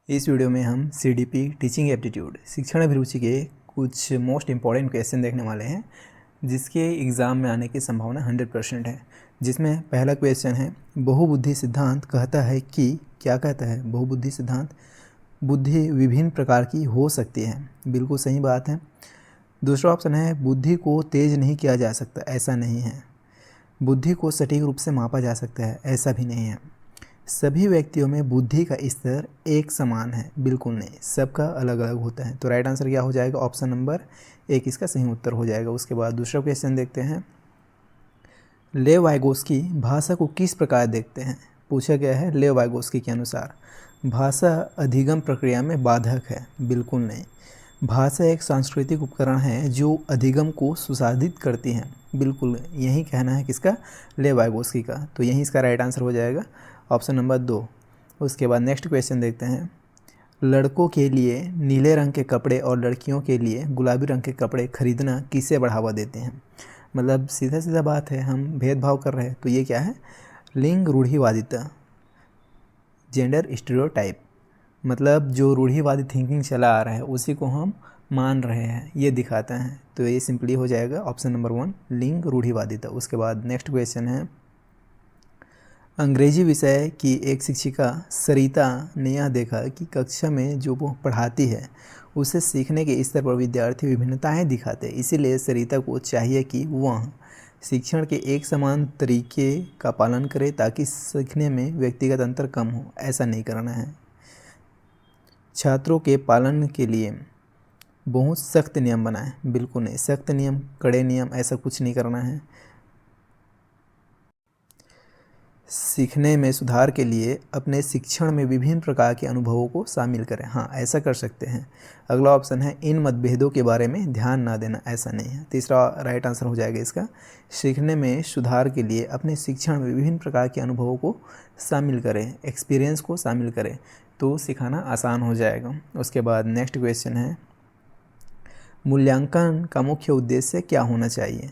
इस वीडियो में हम CDP टीचिंग एप्टीट्यूड शिक्षण अभिरुचि के कुछ मोस्ट इम्पॉर्टेंट क्वेश्चन देखने वाले हैं जिसके एग्ज़ाम में आने की संभावना 100% है। जिसमें पहला क्वेश्चन है, बहुबुद्धि सिद्धांत कहता है कि क्या कहता है? बहुबुद्धि सिद्धांत, बुद्धि विभिन्न प्रकार की हो सकती है। बिल्कुल सही बात है। दूसरा ऑप्शन है, बुद्धि को तेज नहीं किया जा सकता। ऐसा नहीं है। बुद्धि को सटीक रूप से मापा जा सकता है। ऐसा भी नहीं है। सभी व्यक्तियों में बुद्धि का स्तर एक समान है। बिल्कुल नहीं, सबका अलग अलग होता है। तो राइट आंसर क्या हो जाएगा? ऑप्शन नंबर 1 इसका सही उत्तर हो जाएगा। उसके बाद दूसरा क्वेश्चन देखते हैं, लेव वाइगोस्की भाषा को किस प्रकार देखते हैं? पूछा गया है लेव वाइगोस्की के अनुसार भाषा अधिगम प्रक्रिया में बाधक है। बिल्कुल नहीं, भाषा एक सांस्कृतिक उपकरण है जो अधिगम को सुसाधित करती है। बिल्कुल यही कहना है किसका? लेव वाइगोस्की का। तो यही इसका राइट आंसर हो जाएगा, ऑप्शन नंबर 2। उसके बाद नेक्स्ट क्वेश्चन देखते हैं, लड़कों के लिए नीले रंग के कपड़े और लड़कियों के लिए गुलाबी रंग के कपड़े खरीदना किसे बढ़ावा देते हैं? मतलब सीधा सीधा बात है, हम भेदभाव कर रहे हैं। तो ये क्या है? लिंग रूढ़िवादिता, जेंडर स्टीरियोटाइप। मतलब जो रूढ़िवादी थिंकिंग चला आ रहा है उसी को हम मान रहे हैं, ये दिखाता है। तो ये सिंपली हो जाएगा ऑप्शन नंबर 1, लिंग रूढ़िवादिता। उसके बाद नेक्स्ट क्वेश्चन है, अंग्रेजी विषय की एक शिक्षिका सरिता ने यह देखा कि कक्षा में जो वो पढ़ाती है उसे सीखने के स्तर पर विद्यार्थी विभिन्नताएं दिखाते हैं। इसीलिए सरिता को चाहिए कि वह शिक्षण के एक समान तरीके का पालन करे ताकि सीखने में व्यक्तिगत अंतर कम हो। ऐसा नहीं करना है। छात्रों के पालन के लिए बहुत सख्त नियम बनाएं। बिल्कुल नहीं, सख्त नियम, कड़े नियम, ऐसा कुछ नहीं करना है। सीखने में सुधार के लिए अपने शिक्षण में विभिन्न प्रकार के अनुभवों को शामिल करें। हाँ, ऐसा कर सकते हैं। अगला ऑप्शन है, इन मतभेदों के बारे में ध्यान ना देना। ऐसा नहीं है। तीसरा राइट आंसर हो जाएगा इसका, सीखने में सुधार के लिए अपने शिक्षण में विभिन्न प्रकार के अनुभवों को शामिल करें, एक्सपीरियंस को शामिल करें, तो सिखाना आसान हो जाएगा। उसके बाद नेक्स्ट क्वेश्चन है, मूल्यांकन का मुख्य उद्देश्य क्या होना चाहिए?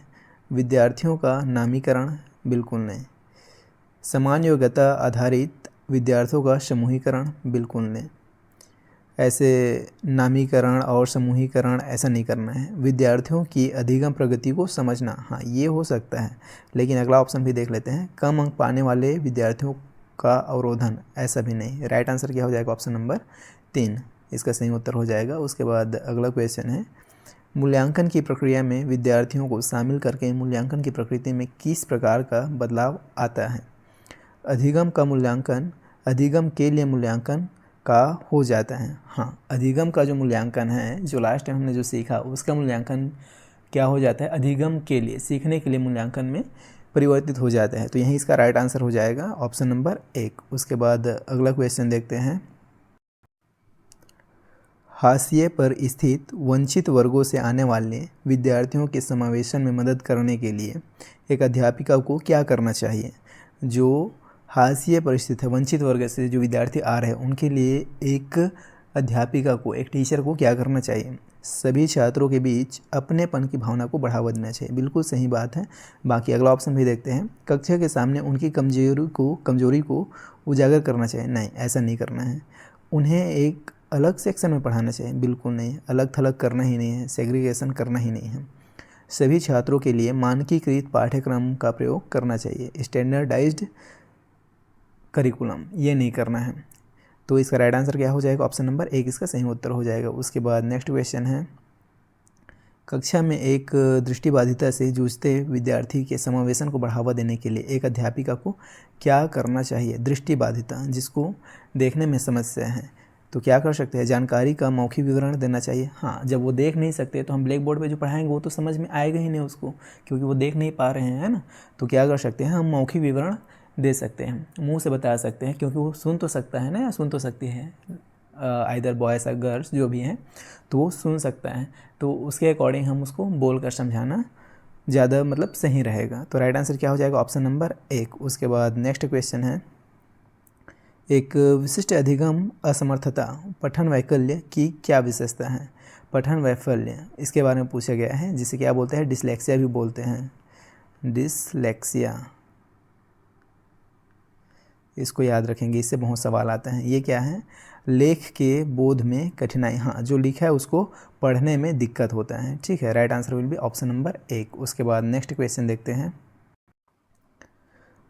विद्यार्थियों का नामीकरण? बिल्कुल नहीं। समान योग्यता आधारित विद्यार्थियों का समूहीकरण? बिल्कुल नहीं। ऐसे नामीकरण और समूहीकरण ऐसा नहीं करना है। विद्यार्थियों की अधिगम प्रगति को समझना, हाँ ये हो सकता है। लेकिन अगला ऑप्शन भी देख लेते हैं, कम अंक पाने वाले विद्यार्थियों का अवरोधन? ऐसा भी नहीं। राइट आंसर क्या हो जाएगा? ऑप्शन नंबर 3 इसका सही उत्तर हो जाएगा। उसके बाद अगला क्वेश्चन है, मूल्यांकन की प्रक्रिया में विद्यार्थियों को शामिल करके मूल्यांकन की प्रकृति में किस प्रकार का बदलाव आता है? अधिगम का मूल्यांकन अधिगम के लिए मूल्यांकन का हो जाता है। हाँ, अधिगम का जो मूल्यांकन है, जो लास्ट टाइम हमने जो सीखा, उसका मूल्यांकन क्या हो जाता है? अधिगम के लिए, सीखने के लिए मूल्यांकन में परिवर्तित हो जाता है। तो यही इसका राइट आंसर हो जाएगा, ऑप्शन नंबर 1। उसके बाद अगला क्वेश्चन देखते हैं, हाशिए पर स्थित वंचित वर्गों से आने वाले विद्यार्थियों के समावेशन में मदद करने के लिए एक अध्यापिका को क्या करना चाहिए? जो हाशिए पर स्थित है, वंचित वर्ग से जो विद्यार्थी आ रहे हैं, उनके लिए एक अध्यापिका को, एक टीचर को क्या करना चाहिए? सभी छात्रों के बीच अपनेपन की भावना को बढ़ावा देना चाहिए। बिल्कुल सही बात है। बाकी अगला ऑप्शन भी देखते हैं, कक्षा के सामने उनकी कमजोरी को उजागर करना चाहिए? नहीं, ऐसा नहीं करना है। उन्हें एक अलग सेक्शन में पढ़ाना चाहिए? बिल्कुल नहीं, अलग थलग करना ही नहीं है, सेग्रीगेशन करना ही नहीं है। सभी छात्रों के लिए मानकीकृत पाठ्यक्रम का प्रयोग करना चाहिए, स्टैंडर्डाइज्ड करिकुलम, ये नहीं करना है। तो इसका राइट आंसर क्या हो जाएगा? ऑप्शन नंबर 1 इसका सही उत्तर हो जाएगा। उसके बाद नेक्स्ट क्वेश्चन है, कक्षा में एक दृष्टिबाधिता से जूझते विद्यार्थी के समावेशन को बढ़ावा देने के लिए एक अध्यापिका को क्या करना चाहिए? दृष्टिबाधिता, जिसको देखने में समस्या है, तो क्या कर सकते हैं? जानकारी का मौखिक विवरण देना चाहिए। हाँ, जब वो देख नहीं सकते तो हम ब्लैक बोर्ड पे जो पढ़ाएंगे वो तो समझ में आएगा ही नहीं उसको, क्योंकि वो देख नहीं पा रहे हैं, है ना। तो क्या कर सकते हैं? हम मौखिक विवरण दे सकते हैं, मुंह से बता सकते हैं, क्योंकि वो सुन तो सकता है ना, या सुन तो सकती है, आइदर बॉयज़ या गर्ल्स जो भी हैं, तो वो सुन सकता है। तो उसके अकॉर्डिंग हम उसको बोल कर समझाना ज़्यादा मतलब सही रहेगा। तो राइट आंसर क्या हो जाएगा? Option number 1। उसके बाद नेक्स्ट क्वेश्चन है, एक विशिष्ट अधिगम असमर्थता पठन वैकल्य की क्या विशेषता है? पठन वैफल्य, इसके बारे में पूछा गया है, जिसे क्या बोलते हैं? डिसलेक्सिया भी बोलते हैं, डिसलेक्सिया। इसको याद रखेंगे, इससे बहुत सवाल आते हैं। ये क्या है? लेख के बोध में कठिनाई, हाँ जो लिखा है उसको पढ़ने में दिक्कत होता है। ठीक है, right answer will be option number 1। उसके बाद नेक्स्ट क्वेश्चन देखते हैं।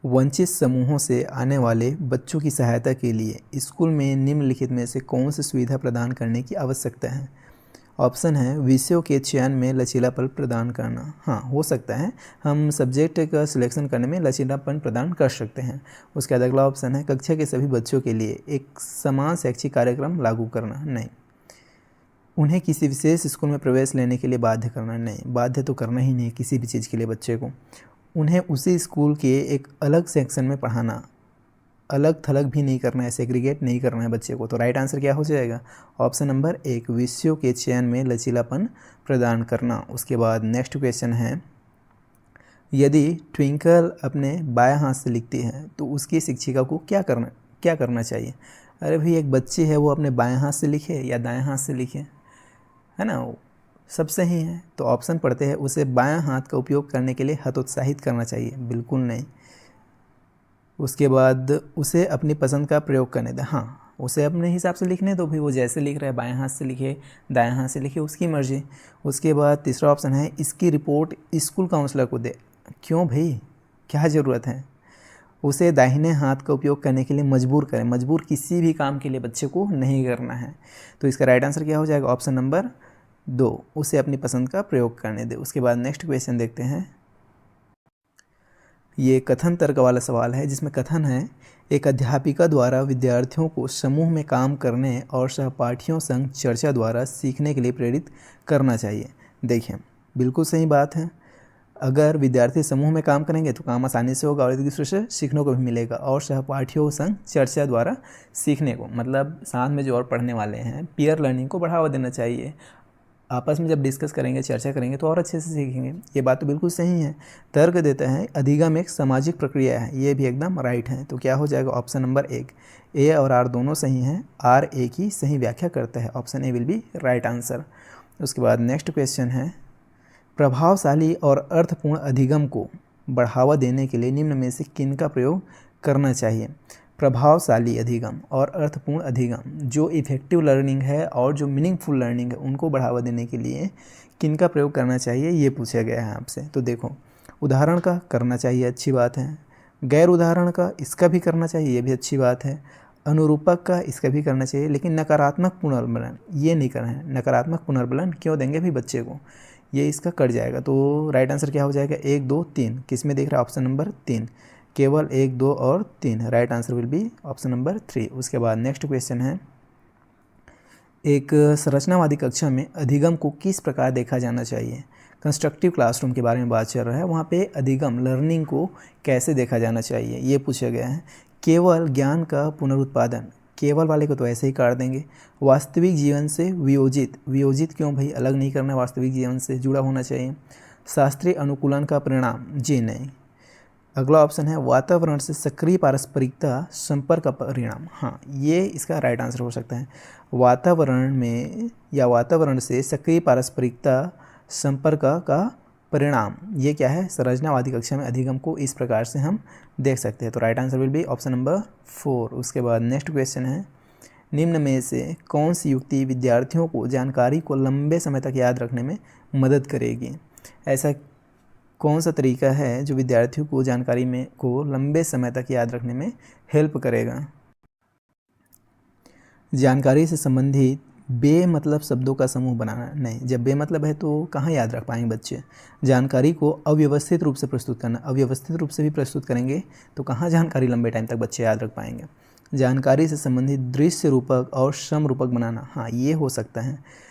वंचित समूहों से आने वाले बच्चों की सहायता के लिए स्कूल में निम्नलिखित में से कौन सी सुविधा प्रदान करने की आवश्यकता है? ऑप्शन है विषयों के चयन में लचीलापन प्रदान करना, हाँ हो सकता है, हम सब्जेक्ट का सिलेक्शन करने में लचीलापन प्रदान कर सकते हैं। उसके बाद अगला ऑप्शन है कक्षा के सभी बच्चों के लिए एक समान शैक्षिक कार्यक्रम लागू करना, नहीं। उन्हें किसी विशेष स्कूल में प्रवेश लेने के लिए बाध्य करना, नहीं, बाध्य तो करना ही नहीं किसी भी चीज़ के लिए बच्चे को। उन्हें उसी स्कूल के एक अलग सेक्शन में पढ़ाना, अलग थलग भी नहीं करना है, सेग्रीगेट नहीं करना है बच्चे को। तो राइट आंसर क्या हो जाएगा? ऑप्शन नंबर 1, विषयों के चयन में लचीलापन प्रदान करना। उसके बाद नेक्स्ट क्वेश्चन है, यदि ट्विंकल अपने बाएं हाथ से लिखती है तो उसकी शिक्षिका को क्या करना चाहिए? अरे भाई, एक बच्ची है वो अपने बाएं हाथ से लिखे या दाएं हाथ से लिखे, है ना, सब सही है। तो ऑप्शन पढ़ते हैं, उसे बायां हाथ का उपयोग करने के लिए हतोत्साहित करना चाहिए, बिल्कुल नहीं। उसके बाद उसे अपनी पसंद का प्रयोग करने दें, हाँ उसे अपने हिसाब से लिखने दो भाई, वो जैसे लिख रहा है बाएं हाथ से लिखे दाएं हाथ से लिखे, उसकी मर्जी। उसके बाद तीसरा ऑप्शन है इसकी रिपोर्ट स्कूल काउंसलर को दे, क्यों भाई, क्या ज़रूरत है? उसे दाहिने हाथ का उपयोग करने के लिए मजबूर करें, मजबूर किसी भी काम के लिए बच्चे को नहीं करना है। तो इसका राइट आंसर क्या हो जाएगा? ऑप्शन नंबर 2, उसे अपनी पसंद का प्रयोग करने दे। उसके बाद नेक्स्ट क्वेश्चन देखते हैं। ये कथन तर्क वाला सवाल है, जिसमें कथन है एक अध्यापिका द्वारा विद्यार्थियों को समूह में काम करने और सहपाठियों संग चर्चा द्वारा सीखने के लिए प्रेरित करना चाहिए। देखिए, बिल्कुल सही बात है, अगर विद्यार्थी समूह में काम करेंगे तो काम आसानी से होगा और एक दूसरे से सीखने को भी मिलेगा। और सहपाठियों संग चर्चा द्वारा सीखने को मतलब साथ में जो और पढ़ने वाले हैं, पीयर लर्निंग को बढ़ावा देना चाहिए। आपस में जब डिस्कस करेंगे, चर्चा करेंगे तो और अच्छे से सीखेंगे। ये बात तो बिल्कुल सही है। तर्क देता है अधिगम एक सामाजिक प्रक्रिया है, ये भी एकदम राइट है। तो क्या हो जाएगा? ऑप्शन नंबर 1, ए और आर दोनों सही हैं, आर ए की सही व्याख्या करता है, option A will be right answer. उसके बाद नेक्स्ट क्वेश्चन है, प्रभावशाली और अर्थपूर्ण अधिगम को बढ़ावा देने के लिए निम्न में से किनका प्रयोग करना चाहिए? प्रभावशाली अधिगम और अर्थपूर्ण अधिगम, जो इफेक्टिव लर्निंग है और जो मीनिंगफुल लर्निंग है, उनको बढ़ावा देने के लिए किनका प्रयोग करना चाहिए, ये पूछा गया है आपसे। तो देखो, उदाहरण का करना चाहिए, अच्छी बात है। गैर उदाहरण का, इसका भी करना चाहिए, ये भी अच्छी बात है। अनुरूपक का, इसका भी करना चाहिए, लेकिन नकारात्मक पुनर्बलन ये नहीं करना है। नकारात्मक पुनर्बलन क्यों देंगे भी बच्चे को, ये इसका कट जाएगा। तो राइट आंसर क्या हो जाएगा? 1, 2, 3, किस में देख रहा है? ऑप्शन नंबर 3, केवल 1, 2 और 3। Right answer will be option number 3। उसके बाद नेक्स्ट क्वेश्चन है, एक संरचनावादी कक्षा में अधिगम को किस प्रकार देखा जाना चाहिए? कंस्ट्रक्टिव क्लासरूम के बारे में बात चल रहा है, वहाँ पे अधिगम लर्निंग को कैसे देखा जाना चाहिए ये पूछा गया है। केवल ज्ञान का पुनरुत्पादन, केवल वाले को तो ऐसे ही काट देंगे। वास्तविक जीवन से वियोजित, वियोजित क्यों भाई, अलग नहीं करना, वास्तविक जीवन से जुड़ा होना चाहिए। शास्त्रीय अनुकूलन का परिणाम, जी नहीं। अगला ऑप्शन है वातावरण से सक्रिय पारस्परिकता संपर्क का परिणाम, हाँ ये इसका राइट आंसर हो सकता है। वातावरण में या वातावरण से सक्रिय पारस्परिकता संपर्क का परिणाम, ये क्या है? संरचनावादी कक्षा में अधिगम को इस प्रकार से हम देख सकते हैं। तो right answer will be option number 4। उसके बाद नेक्स्ट क्वेश्चन है, निम्न में से कौन सी युक्ति विद्यार्थियों को जानकारी को लंबे समय तक याद रखने में मदद करेगी? ऐसा कौन सा तरीका है जो विद्यार्थियों को जानकारी में को लंबे समय तक याद रखने में हेल्प करेगा? जानकारी से संबंधित बेमतलब शब्दों का समूह बनाना, नहीं। जब बेमतलब है तो कहाँ याद रख पाएंगे बच्चे? जानकारी को अव्यवस्थित रूप से प्रस्तुत करना, अव्यवस्थित रूप से भी प्रस्तुत करेंगे तो कहाँ जानकारी लंबे टाइम तक बच्चे याद रख पाएंगे? जानकारी से संबंधित दृश्य रूपक और श्रम रूपक बनाना, हाँ ये हो सकता है।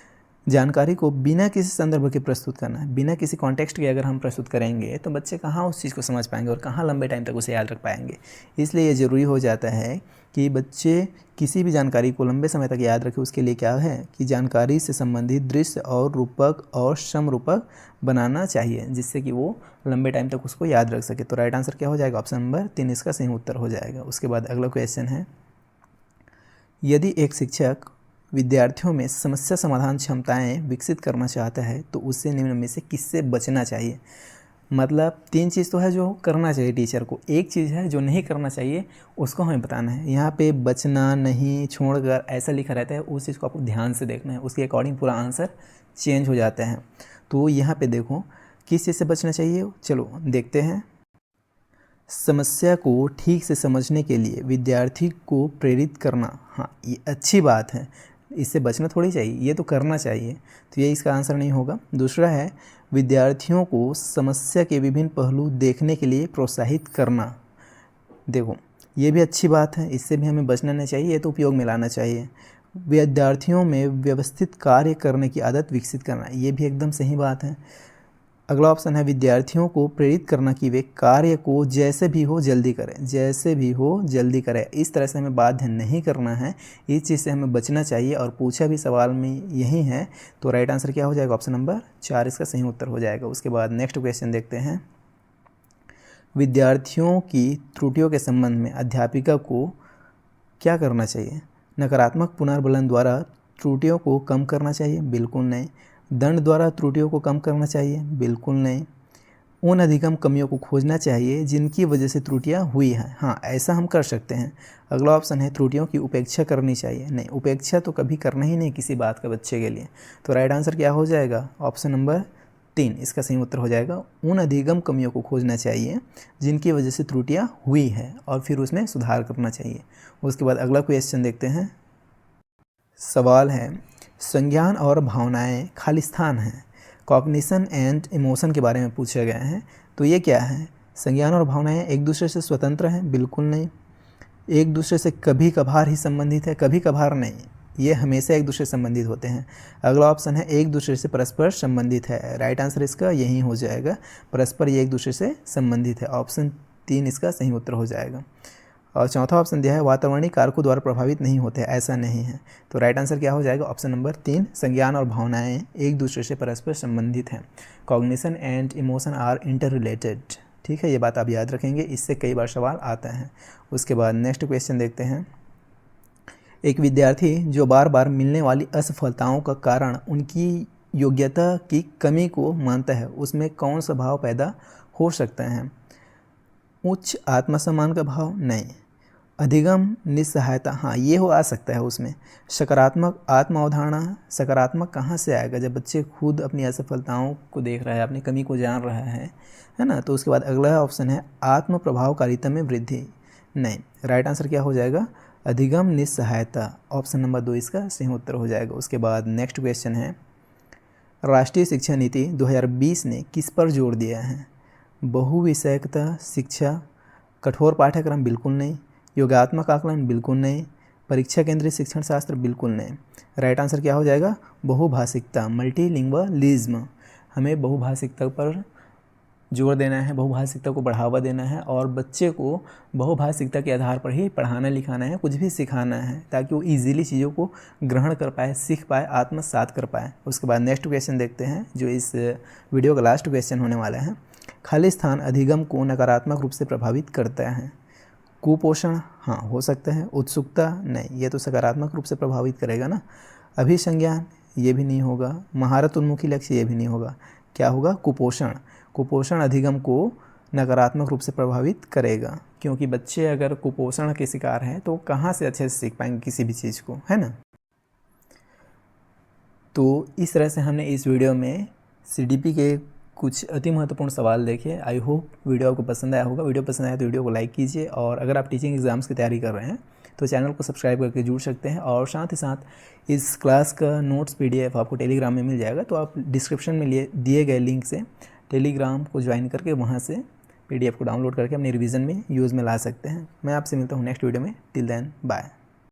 जानकारी को बिना किसी संदर्भ के प्रस्तुत करना है, बिना किसी कॉन्टेक्स्ट के अगर हम प्रस्तुत करेंगे तो बच्चे कहाँ उस चीज़ को समझ पाएंगे और कहाँ लंबे टाइम तक उसे याद रख पाएंगे। इसलिए ये ज़रूरी हो जाता है कि बच्चे किसी भी जानकारी को लंबे समय तक याद रखें। उसके लिए क्या है कि जानकारी से संबंधित दृश्य और रूपक और श्रम रूपक बनाना चाहिए, जिससे कि वो लंबे टाइम तक उसको याद रख सके। तो राइट आंसर क्या हो जाएगा? ऑप्शन नंबर 3 इसका सही उत्तर हो जाएगा। उसके बाद अगला क्वेश्चन है, यदि एक शिक्षक विद्यार्थियों में समस्या समाधान क्षमताएं विकसित करना चाहता है तो उसे निम्न में से किससे बचना चाहिए? मतलब 3 चीज़ तो है जो करना चाहिए टीचर को, एक चीज़ है जो नहीं करना चाहिए, उसको हमें बताना है। यहाँ पे बचना, नहीं, छोड़कर ऐसा लिखा रहता है, उस चीज़ को आपको ध्यान से देखना है, उसके अकॉर्डिंग पूरा आंसर चेंज हो जाता है। तो यहाँ पे देखो किस चीज़ से बचना चाहिए, चलो देखते हैं। समस्या को ठीक से समझने के लिए विद्यार्थी को प्रेरित करना, हाँ ये अच्छी बात है, इससे बचना थोड़ी चाहिए, ये तो करना चाहिए, तो ये इसका आंसर नहीं होगा। दूसरा है विद्यार्थियों को समस्या के विभिन्न पहलू देखने के लिए प्रोत्साहित करना। देखो ये भी अच्छी बात है, इससे भी हमें बचना नहीं चाहिए, ये तो उपयोग में लाना चाहिए। विद्यार्थियों में व्यवस्थित कार्य करने की आदत विकसित करना, ये भी एकदम सही बात है। अगला ऑप्शन है विद्यार्थियों को प्रेरित करना कि वे कार्य को जैसे भी हो जल्दी करें, जैसे भी हो जल्दी करें, इस तरह से हमें बाध्य नहीं करना है, इस चीज़ से हमें बचना चाहिए। और पूछा भी सवाल में यही है, तो राइट आंसर क्या हो जाएगा, ऑप्शन नंबर 4 इसका सही उत्तर हो जाएगा। उसके बाद नेक्स्ट क्वेश्चन देखते हैं। विद्यार्थियों की त्रुटियों के संबंध में अध्यापिका को क्या करना चाहिए? नकारात्मक पुनर्बलन द्वारा त्रुटियों को कम करना चाहिए? बिल्कुल नहीं। दंड द्वारा त्रुटियों को कम करना चाहिए? बिल्कुल नहीं। उन अधिगम कमियों को खोजना चाहिए जिनकी वजह से त्रुटियां हुई हैं, हाँ ऐसा हम कर सकते हैं। अगला ऑप्शन है त्रुटियों की उपेक्षा करनी चाहिए? नहीं, उपेक्षा तो कभी करना ही नहीं किसी बात का बच्चे के लिए। तो राइट आंसर क्या हो जाएगा, ऑप्शन नंबर 3 इसका सही उत्तर हो जाएगा। उन अधिगम कमियों को खोजना चाहिए जिनकी वजह से त्रुटियां हुई है और फिर उसमें सुधार करना चाहिए। उसके बाद अगला क्वेश्चन देखते हैं। सवाल है संज्ञान और भावनाएं खालिस्तान हैं, कॉग्निशन एंड इमोशन के बारे में पूछा गया है। तो ये क्या है, संज्ञान और भावनाएं एक दूसरे से स्वतंत्र हैं? बिल्कुल नहीं। एक दूसरे से कभी कभार ही संबंधित है? कभी कभार नहीं, ये हमेशा एक दूसरे से संबंधित होते हैं। अगला ऑप्शन है एक दूसरे से परस्पर संबंधित है, राइट आंसर इसका यही हो जाएगा, परस्पर ये एक दूसरे से संबंधित है, ऑप्शन 3 इसका सही उत्तर हो जाएगा। और चौथा ऑप्शन दिया है वातावरणीय कारकों द्वारा प्रभावित नहीं होते, ऐसा नहीं है। तो राइट आंसर क्या हो जाएगा, ऑप्शन नंबर 3 संज्ञान और भावनाएं एक दूसरे से परस्पर संबंधित हैं। Cognition and emotion are interrelated, ठीक है, ये बात आप याद रखेंगे, इससे कई बार सवाल आता है। उसके बाद नेक्स्ट क्वेश्चन देखते हैं। एक विद्यार्थी जो बार बार मिलने वाली असफलताओं का कारण उनकी योग्यता की कमी को मानता है, उसमें कौन सा भाव पैदा हो सकता है? उच्च आत्मसम्मान का भाव? नहीं। अधिगम निस्सहायता, हाँ ये हो आ सकता है उसमें। सकारात्मक आत्म अवधारणा, सकारात्मक कहाँ से आएगा जब बच्चे खुद अपनी असफलताओं को देख रहा है, अपनी कमी को जान रहा है ना। तो उसके बाद अगला ऑप्शन है आत्म प्रभावकारिता में वृद्धि, नहीं, राइट आंसर क्या हो जाएगा, अधिगम निस्सहायता, ऑप्शन नंबर 2 इसका सही उत्तर हो जाएगा। उसके बाद नेक्स्ट क्वेश्चन है राष्ट्रीय शिक्षा नीति 2020 ने किस पर जोर दिया है? बहुविषयकता शिक्षा, कठोर पाठ्यक्रम? बिल्कुल नहीं। योगात्मक आकलन? बिल्कुल नहीं। परीक्षा केंद्रित शिक्षण शास्त्र? बिल्कुल नहीं। राइट आंसर क्या हो जाएगा, बहुभाषिकता, मल्टीलिंग्वलिज्म। हमें बहुभाषिकता पर जोर देना है, बहुभाषिकता को बढ़ावा देना है और बच्चे को बहुभाषिकता के आधार पर ही पढ़ाना लिखाना है, कुछ भी सिखाना है, ताकि वो इजीली चीज़ों को ग्रहण कर पाए, सीख पाए, आत्मसात कर पाए। उसके बाद नेक्स्ट क्वेश्चन देखते हैं जो इस वीडियो का लास्ट क्वेश्चन होने वाला है। खालिस्तान अधिगम को नकारात्मक रूप से प्रभावित करता है? कुपोषण, हाँ हो सकता है। उत्सुकता? नहीं, ये तो सकारात्मक रूप से प्रभावित करेगा ना। अभिसंज्ञान? ये भी नहीं होगा। महारत उन्मुखी लक्ष्य? ये भी नहीं होगा। क्या होगा, कुपोषण। कुपोषण अधिगम को नकारात्मक रूप से प्रभावित करेगा, क्योंकि बच्चे अगर कुपोषण के शिकार हैं तो कहाँ से अच्छे से सीख पाएंगे किसी भी चीज़ को, है ना। तो इस तरह से हमने इस वीडियो में CDP के कुछ अति महत्वपूर्ण सवाल देखे। आई होप वीडियो आपको पसंद आया होगा। वीडियो पसंद आया तो वीडियो को लाइक कीजिए, और अगर आप टीचिंग एग्जाम्स की तैयारी कर रहे हैं तो चैनल को सब्सक्राइब करके जुड़ सकते हैं। और साथ ही साथ इस क्लास का नोट्स PDF आपको टेलीग्राम में मिल जाएगा, तो आप डिस्क्रिप्शन में दिए गए लिंक से टेलीग्राम को ज्वाइन करके वहाँ से PDF को डाउनलोड करके अपने रिवीजन में यूज़ में ला सकते हैं। मैं आपसे मिलता हूँ नेक्स्ट वीडियो में। Till then bye.